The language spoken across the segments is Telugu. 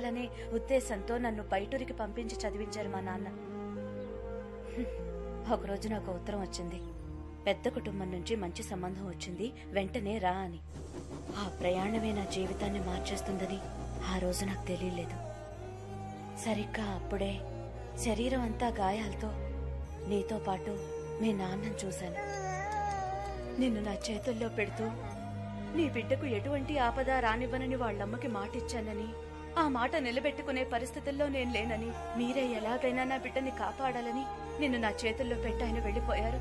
అనే ఉద్దేశంతో నన్ను బయటూరికి పంపించి చదివించారు మా నాన్న. ఒకరోజు నాకు ఉత్తరం వచ్చింది. పెద్ద కుటుంబం నుంచి మంచి సంబంధం వచ్చింది, వెంటనే రా అని. ఆ ప్రయాణమే నా జీవితాన్ని మార్చేస్తుందని ఆ రోజు నాకు తెలియలేదు. సరిగ్గా అప్పుడే శరీరం అంతా గాయాలతో నీతో పాటు మీ నాన్నను చూశాను. నిన్ను నా చేతుల్లో పెడుతూ నీ బిడ్డకు ఎటువంటి ఆపద రానివ్వనని వాళ్ళమ్మకి మాటిచ్చానని, ఆ మాట నిలబెట్టుకునే పరిస్థితుల్లో నేను లేనని, మీరే ఎలాగైనా నా బిడ్డని కాపాడాలని నిన్ను నా చేతుల్లో పెట్టి ఆయన వెళ్లిపోయారు.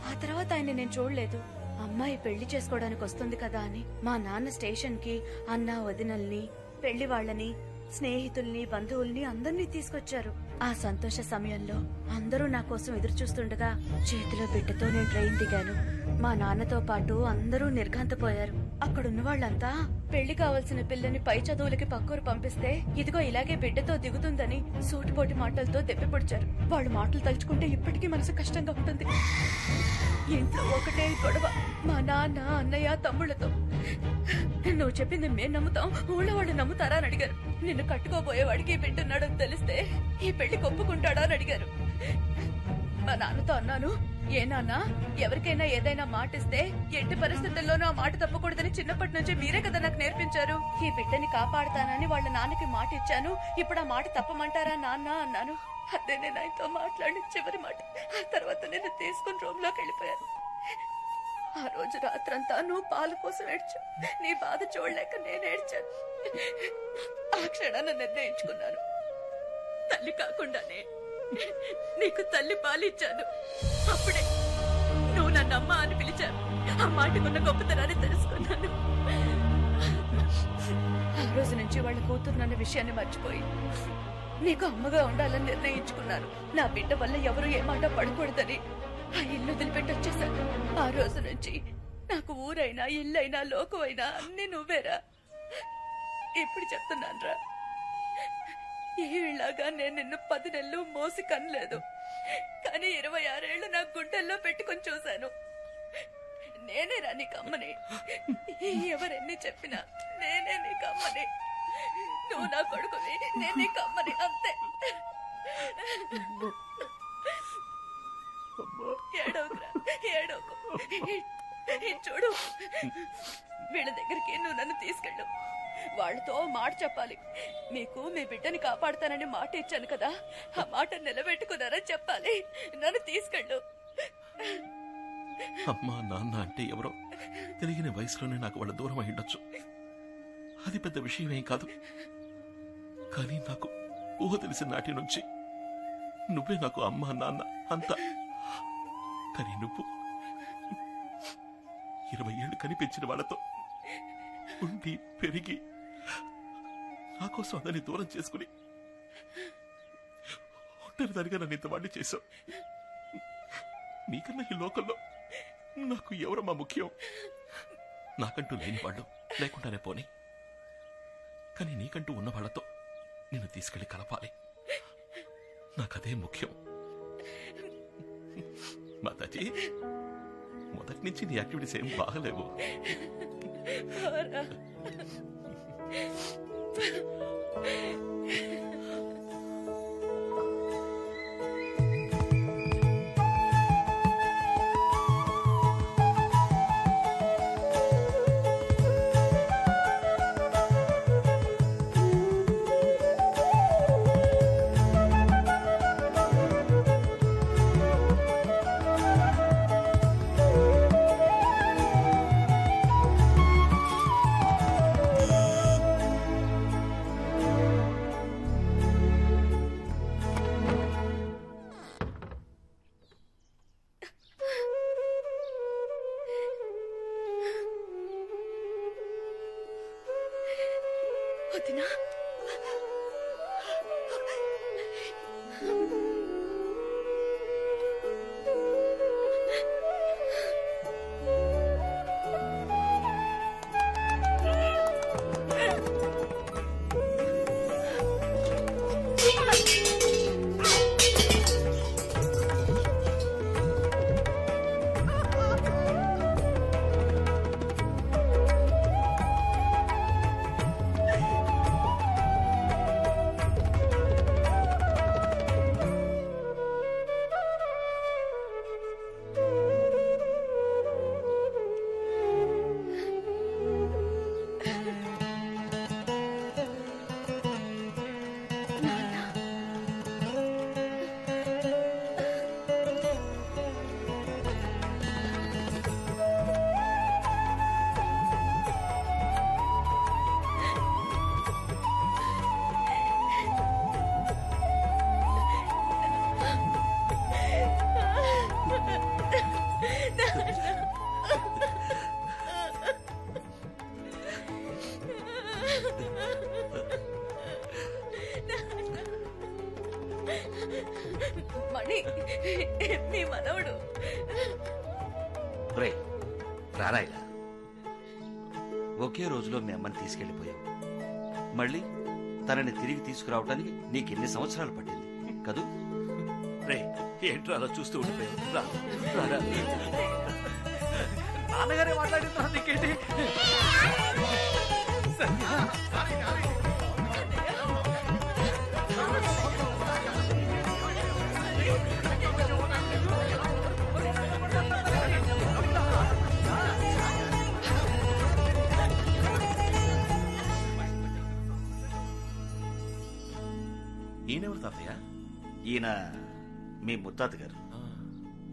ఆ తర్వాత ఆయన నేను చూడలేదు. అమ్మాయి పెళ్లి చేసుకోవడానికి వస్తుంది కదా అని మా నాన్న స్టేషన్ కి అన్న వదినల్ని, పెళ్లి వాళ్లని, స్నేహితుల్ని, బంధువుల్ని అందర్నీ తీసుకొచ్చారు. ఆ సంతోష సమయంలో అందరూ నా కోసం ఎదురు చూస్తుండగా చేతిలో బిడ్డతో నేను ట్రైన్ దిగాను. మా నాన్నతో పాటు అందరూ నిర్ఘాంతపోయారు. అక్కడున్న వాళ్ళంతా పెళ్లి కావాల్సిన పిల్లని పై చదువులకి పక్కూరు పంపిస్తే ఇదిగో ఇలాగే బిడ్డతో దిగుతుందని సూటిపోటి మాటలతో దెప్పిపొడిచారు. వాళ్ళు మాటలు తలుచుకుంటే ఇప్పటికీ మనసు కష్టంగా ఉంటుంది. ఇంట్లో ఒకటే గొడవ మా నాన్న, అన్నయ్య, తమ్ముళ్లతో. నువ్వు చెప్పింది మేం నమ్ముతాం, ఊళ్ళో వాళ్ళు నమ్ముతారా అని అడిగారు. నిన్ను కట్టుకోబోయేవాడికి బిడ్డున్నాడని తెలిస్తే ఈ పెళ్లి ఒప్పుకుంటాడా అని అడిగారు. మా నాన్నతో అన్నాను, ఏ నాన్న, ఎవరికైనా ఏదైనా మాటిస్తే ఎట్టి పరిస్థితుల్లోనూ ఆ మాట తప్పకూడదని చిన్నప్పటి నుంచి మీరే కదా నాకు నేర్పించారు. ఈ బిడ్డని కాపాడుతానని వాళ్ళ నాన్నకి మాట ఇచ్చాను, ఇప్పుడు ఆ మాట తప్పమంటారా నాన్న అన్నాను. అదే నేను ఆయనతో మాట్లాడి చివరి మాట. ఆ తర్వాత నేను తీసుకుని రూమ్ లోకి వెళ్ళిపోయాను. ఆ రోజు రాత్రంతా నువ్వు పాలు కోసం ఏడ్చావు. నీ బాధ చూడలేక నేను ఏడ్చాను. ఆ క్షణాన్ని నిర్ణయించుకున్నాను, తల్లి కాకుండానే నీకు తల్లి పాలిచ్చాను. అప్పుడే నువ్వు నన్ను అమ్మ అని పిలిచావు. ఆ మాటకున్న గొప్పతనాన్ని తెలుసుకున్నాను. ఆ రోజు నుంచి వాళ్ళ కూతురునన్న విషయాన్ని మర్చిపోయి నీకు అమ్మగా ఉండాలని నిర్ణయించుకున్నాను. నా బిడ్డ వల్ల ఎవరు ఏ మాట పడకూడదని ఆ ఇల్లు వదిలిపెట్టి వచ్చేసాను. ఆ రోజు నుంచి నాకు ఊరైనా, ఇల్లైనా, లోకమైనా అన్ని నువ్వేరా. ఇప్పుడు చెప్తున్నాన్రా, ఈలాగా నేను నిన్ను 10 నెలలు మోసి కనలేదు, కానీ 26 ఏళ్లు నా గుండెల్లో పెట్టుకుని చూశాను. నేనేరా నీకు అమ్మని. ఎవరెన్ని చెప్పినా నేనే నీకు అమ్మని. నువ్వు నా కొడుకుని, నేను నీకు అమ్మని, అంతే. ఏడవకురా, ఏడవకు. చూడు, వీళ్ళ దగ్గరికి నువ్వు నన్ను తీసుకెళ్ళు. వాళ్ళతో మాట చెప్పాలి. మీకు మీ బిడ్డని కాపాడుతానని మాట ఇచ్చాను కదా, ఆ మాట నిలబెట్టుకున్నారని చెప్పాలి. నన్ను తీసుకెళ్ళు. అమ్మా నాన్న అంటే ఎవరో తెలియని వయసులోనే నాకు వాళ్ళ దూరం అయ్యుండొచ్చు. అది పెద్ద విషయమేం కాదు. కానీ నాకు ఊహ తెలిసిన నాటి నుంచి నువ్వే నాకు అమ్మా నాన్న అంతా. కానీ నువ్వు 20 ఏళ్లు కనిపించిన వాళ్ళతో ఉండి పెరిగి నా కోసం అదని దూరం చేసుకుని ఒంటరిదానిగా నన్ను ఇంతవాడిని చేశావు. నీకన్నా ఈ లోకంలో నాకు ఎవరమ్మా ముఖ్యం? నాకంటూ లేని వాళ్ళు లేకుండానే పోనీ, కానీ నీకంటూ ఉన్న వాళ్ళతో నిన్ను తీసుకెళ్లి కలపాలి. నాకదే ముఖ్యం. మాతాజీ, మొదటి నుంచి నీ యాక్టివిటీస్ ఏం బాగలేవు. వదినా, మణి మీ మనవడు. రారా ఇలా. ఒకే రోజులో మీ అమ్మని తీసుకెళ్లిపోయావు. మళ్ళీ తనని తిరిగి తీసుకురావడానికి నీకెన్ని సంవత్సరాలు పట్టింది కదూ? రే ఏంట్రా అలా చూస్తూ ఉండిపోయావు. నాన్నగారే మాట్లాడిందా నీకేంటి? ఈయనెవరు తాతయ్య? ఈయన మీ ముత్తాత గారు.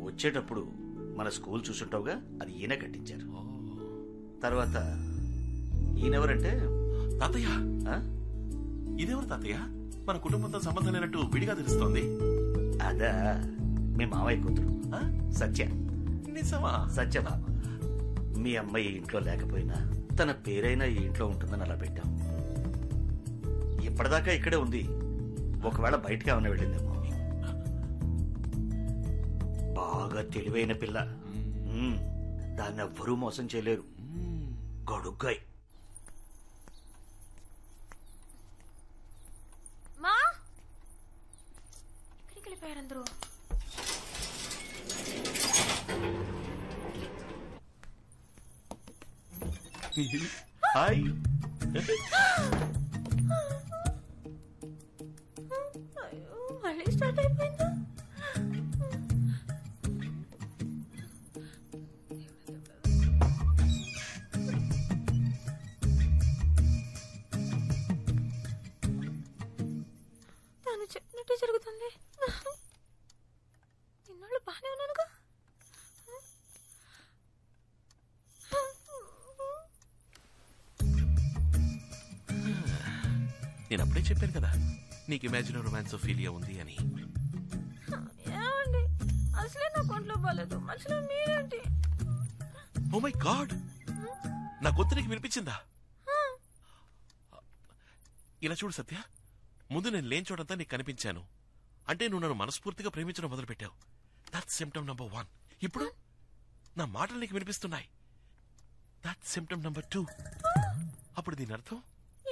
వచ్చేటప్పుడు మన స్కూల్ చూసుంటావుగా, అది ఈయన కట్టించారు. తర్వాత ఈయనెవరంటే తాతయ్య ఇదెవరు తాతయ్య? మన కుటుంబంతో సంబంధం లేనట్టు విడిగా తెలుస్తోంది. అదా మీ మావయ్య కూతురు సత్య. నిజమా? సత్యభామ. మీ అమ్మాయి ఇంట్లో లేకపోయినా తన పేరైనా ఈ ఇంట్లో ఉంటుందని అలా పెట్టాం. ఇప్పటిదాకా ఇక్కడే ఉంది. ఒకవేళ బయటకి ఏమైనా వెళ్ళిందేమో. బాగా తెలివైన పిల్ల. దాన్ని ఎవ్వరూ మోసం చేయలేరు. గడుగ్గాయి. మా ఎక్కడికి వెళ్ళిపోయారు అందరూ? హాయ్. మళ్ళీ స్టార్ట్ అయిపోయిందా? తను చెప్పినట్టే జరుగుతుంది. ఇన్నాళ్ళు బాగానే ఉన్నానుగా. నేను అప్పుడే చెప్పాను కదా నీకు ఇమాజినరీ రొమాన్స్ ఫీలియా ఉంది అని. ఏమండి, అసలే నా కొంట్లో బాలేదు, మధ్యలో మీరేంటి? ఓ మై గాడ్, నా గొంతు నీకు వినిపించిందా? ఇలా చూడు సత్య, ముందు నేను లేని చోటంతా నీకు కనిపించాను అంటే నువ్వు నన్ను మనస్ఫూర్తిగా ప్రేమించడం మొదలుపెట్టావు. That's symptom number 1. ఇప్పుడు నా మాటలు నీకు వినిపిస్తున్నాయి. That's symptom number 2. అప్పుడు దీని అర్థం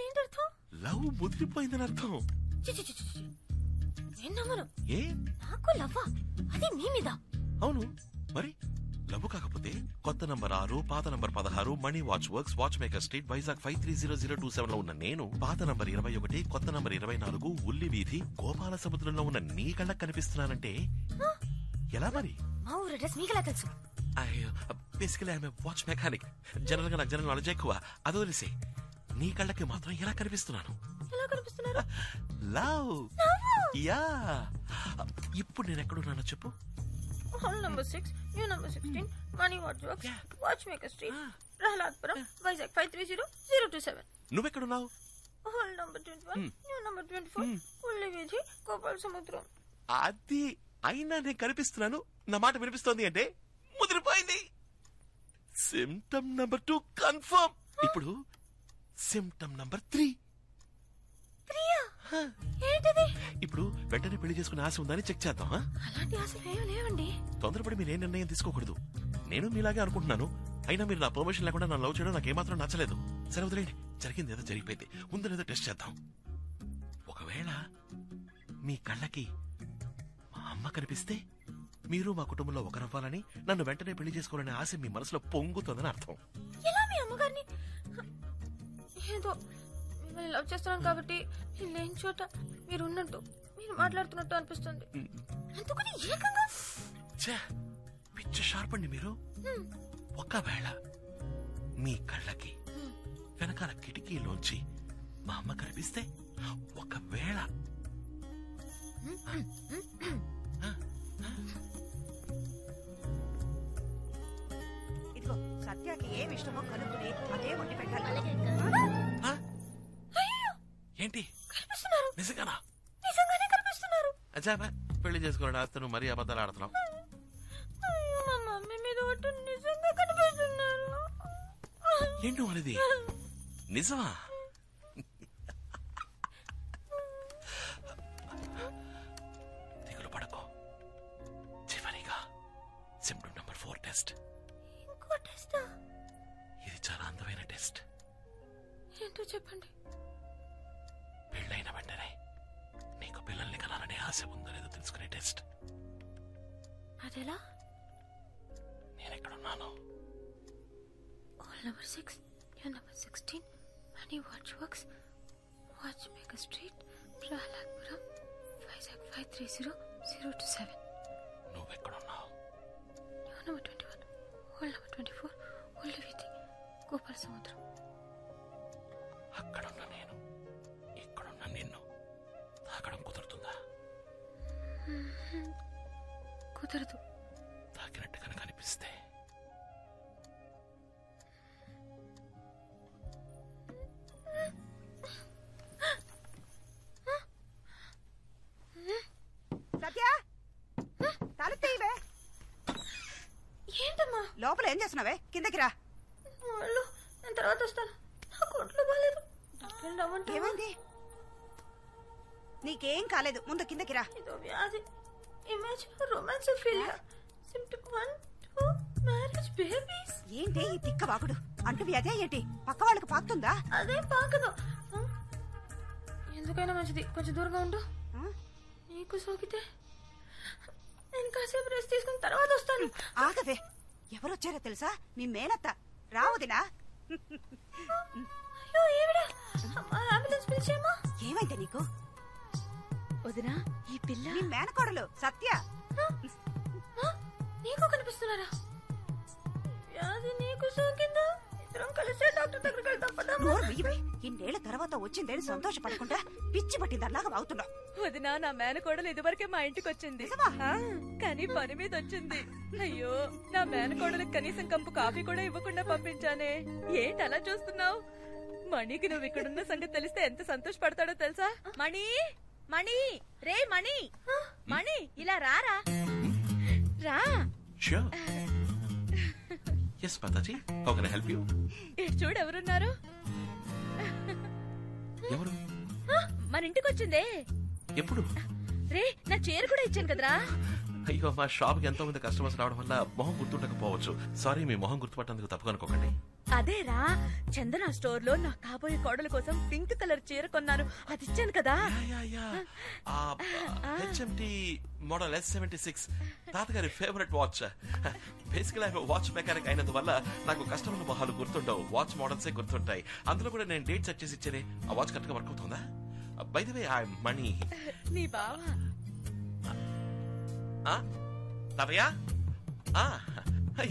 ఏంటర్థం? లవ్ ముదిరిపోయిందని అర్థం. ఏ నాకు లవ్వా? అది మీ మీద? అవును మరి. లవ్ కాకపోతే కొత్త నంబర్ 6, పాత number 16, money watch works, watch maker street, Vizag 530027 లో ఉన్న నేను, పాత నంబర్ 21, కొత్త నంబర్ 24, ఉల్లి వీధి, గోపాల సముద్రంలో ఉన్న నీ కళ్ళకు కనిపిస్తున్నానంటే ఎలా మరి? మా ఊరు అడ్రస్ మీకెలా తెలుసు? Basically I'm watch mechanic. General గా నాకు జనరల్ నాలెడ్జ్ ఎక్కువ. అది వదిలేసి నీ కళ్ళకి మాత్రం ఎలా కనిపిస్తున్నాను? ఎలా కనిపిస్తున్నారు? లవ్. యా. ఇప్పుడు నేను ఎక్కడున్నానో చెప్పు. Old number 6, new number 16, money watch works, watch maker street, Prahladpuram, Vizag 530027. నువ్వెక్కడున్నావు? హాల్ నంబర్ 21, న్యూ నంబర్ 24, ఉల్లి వీధి, గోపాల సముద్రం. అది అయినా నేను కనిపిస్తున్నాను, నా మాట వినిపిస్తోంది అంటే ముదిరిపోయింది. Symptom number 2 confirm. ఇప్పుడు సిమ్టమ్ నంబర్ 3. ఏంటది? ఇప్పుడు వెంటనే పెళ్లి చేసుకునే ఆశ ఉందని చెక్ చేద్దాం. అలాంటి ఆశలు ఏమీ లేవండి. తొందరపడి మీరు ఏ నిర్ణయం తీసుకోకూడదు. నేను మీలాగే అనుకుంటున్నాను. అయినా మీరు నా పర్మిషన్ లేకుండా నన్ను లవ్ చేయడం నాకేమాత్రం నచ్చలేదు. సరే వదిలేండి, జరిగింది ఏదో జరిగిపోయింది. ఉందనేదో టెస్ట్ చేద్దాం. ఒకవేళ మీ కళ్ళకి మా అమ్మ కనిపిస్తే మీరు మా కుటుంబంలో ఒకరవ్వాలని, నన్ను వెంటనే పెళ్లి చేసుకోవాలనే ఆశ మీ మనసులో పొంగుతుందని అర్థం. ఎలా మీ అమ్మగారిని? ఏదో మిమ్మల్ని లవ్ చేస్తున్నాను కాబట్టి లేని చోట మీరు ఉన్నట్టు, మీరు మాట్లాడుతున్నట్టు అనిపిస్తుంది. అందుకని ఏకంగా పిచ్చ షార్ప్ అండి మీరు. ఒకవేళ మీ కళ్ళకి వెనకాల కిటికీలోంచి మా అమ్మ కనిపిస్తే, ఒకవేళ ఇదిగో సత్యాకి ఏమి ఇష్టమో కనుక్కుని అదే వండి పెట్టాలి. ఏంటి కనిపిస్తున్నారు? నిజంగానా? నిజంగానే కనిపిస్తున్నారు. అజాబా, పెళ్లి చేసుకోవడం ఆస్తను మరీ అబద్ధాలు ఆడుతున్నావు. అయ్యో, మా మమ్మీ మీద ఒట్టు, నిజంగా కనిపిస్తున్నారు. ఏంటో అనేది నిజమా? టెస్ట్. ఇంకో టెస్టా? ఇది చాలా అందమైన టెస్ట్. ఏంటో చెప్పండి. పెళ్ళైన వెంటనే నీకు పిల్లల్ని కనాలనే ఆశ ఉందో లేదో తెలుసుకునే టెస్ట్. అదెలా? నేనెక్కడున్నాను? Call number 6, you're number 16, Money Watch Works, Watchmaker Street, Pralakpuram, Vizag 530027. నువ్వెక్కడున్నావు? You're number 21, Hall number 24, Old Viti, Gopal Samudram. అక్కడున్న నేను ఇక్కడున్న నిన్ను తాకడం కుదురుతుందా? కుదరదు. తాకినట్టు కనుక అనిపిస్తే సత్య తలెత్తేవే. ఏంటమ్మా? లోపల ఏం చేస్తున్నావే? కిందకి రా. వాళ్ళు నేను తర్వాత వస్తాను. నాకు ఒంట్లో బాగాలేదు. డాక్టర్ రమ్మంటే ఏమైంది? నీకేం కాలేదు, ముందు కిందకి రా. ఇదో వ్యాధి. Image romance failure. Symptom 1, 2 marriage babies. ఏంటి ఈ తిక్క వాకుడు? అంటూ వ్యాధి ఏంటి? పక్క వాళ్ళకి పాకుతుందా? అదే పాకదు. ఎందుకైనా మంచిది కొంచెం దూరంగా ఉండు. నీకు సోకితే నేను కాసేపు రెస్ట్ తీసుకుని తర్వాత వస్తాను. ఆగవే, ఎవరొచ్చారో తెలుసా? మీ మేనత్త. రావుదినా? అయ్యో ఏవిడా, అంబులెన్స్ పిలిచేమా? ఏమైంది నీకు? వదినా, ఈ పిల్ల నీ మేనకోడలు సత్య. నీకు కనిపిస్తున్నారా? వ్యాధి నీకు సోకిందా? ఇద్దరం కలిసే డాక్టర్ దగ్గరికి వెళ్తాం. ఇన్నేళ్ల తర్వాత వచ్చిందేని సంతోషపడకుండా పిచ్చి పట్టిందల్లాగా వాగుతున్నావు. వదినా, నా మేనకోడలు ఇదివరకే మా ఇంటికి వచ్చింది. కానీ పని మీద వచ్చింది. అయ్యో, నా మేనకోడలకు కనీసం కంపు కాఫీ కూడా ఇవ్వకుండా పంపించానే. ఏంటి అలా చూస్తున్నావు? మణికి నువ్వు ఇక్కడున్న సంగతి తెలిస్తే ఎంత సంతోషపడతాడో తెలుసా? మణి, మణి, రే మణి, మణి, ఇలా రారా. రా. Sure. Yes, Mataji. How can I help you? చూడు ఎవరున్నారు. ఎవరు? మన ఇంటికి వచ్చిందే. ఎప్పుడు? రే, నా చీర కూడా ఇచ్చాను కదరా. అయ్యో, మా షాప్ కి ఎంతో మంది కస్టమర్స్ రావడం వల్ల మొహం గుర్తుండకపోవచ్చు. సారీ, మీ మొహం గుర్తుపట్టేందుకు తప్పుగా అనుకోకండి. అదేరా, చందన స్టోర్ లో నా కాబోయే కోడల కోసం పింక్ కలర్ చీర కొన్నాను. అది ఇచ్చాను కదా. HMT మోడల్ S76 తాతగారి ఫేవరెట్ వాచ్. బేసికల్ ఆయన వాచ్ మెకానిక్ అయినందువల్ల నాకు కస్టమర్ల మొహాలు గుర్తుండవు, వాచ్ మోడల్సే గుర్తుంటాయి. అందులో కూడా నేను డేట్ సెట్ చేసి ఇచ్చేనే. ఆ వాచ్ కరెక్ట్ గా వర్క్ అవుతుందా? By the way, I money. నీ బావ తాతయ్య,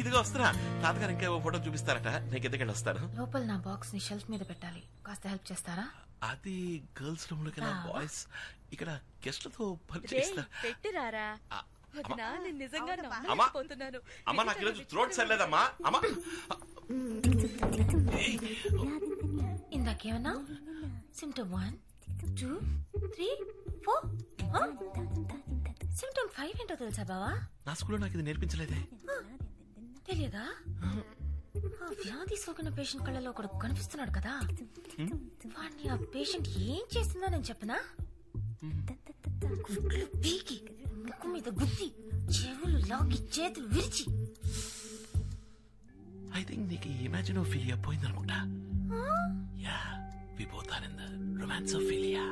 ఇదిగో వస్తున్నా. తాతగారు ఇంకా ఫోటో చూపిస్తారట, నేను కిందకెళ్ళి వస్తాను. లోపల నా బాక్స్ ని షెల్ఫ్ మీద పెట్టాలి, కాస్త హెల్ప్ చేస్తారా? అది గర్ల్స్ రూమ్ లోకి బాయ్స్ ఇక్కడ గెస్ట్లతో పని చేస్తా. పెట్టిరారా. వదినా, నేను నిజంగా అమ్మా, నమ్మలేకపోతున్నాను. అమ్మా, నాకు ఈరోజు థ్రోట్ సరిలేదమ్మా. అమ్మా, ఇందాకేమన్నా? సిమ్టమ్ 1, 2, 3, 4. సిమ్టమ్ 5 ఏంటో తెలుసా బావా? నా స్కూల్లో నాకు ఇది నేర్పించలేదే. తెలియదా? ఆ వ్యాధి సోకిన పేషెంట్ కళ్ళలో ఒకడు కనిపిస్తున్నాడు కదా, వాడిని ఆ పేషెంట్ ఏం చేస్తుందో నేను చెప్పనా? గుడ్లు పీకి, ముక్కు మీద గుద్ది, చెవులు లాగి, చేతులు విరిచి. ఐ థింక్ నీకు ఇమాజినోఫిలియా పోయిందనుకుంటా. Yeah, we both are in the రొమాన్సోఫిలియా.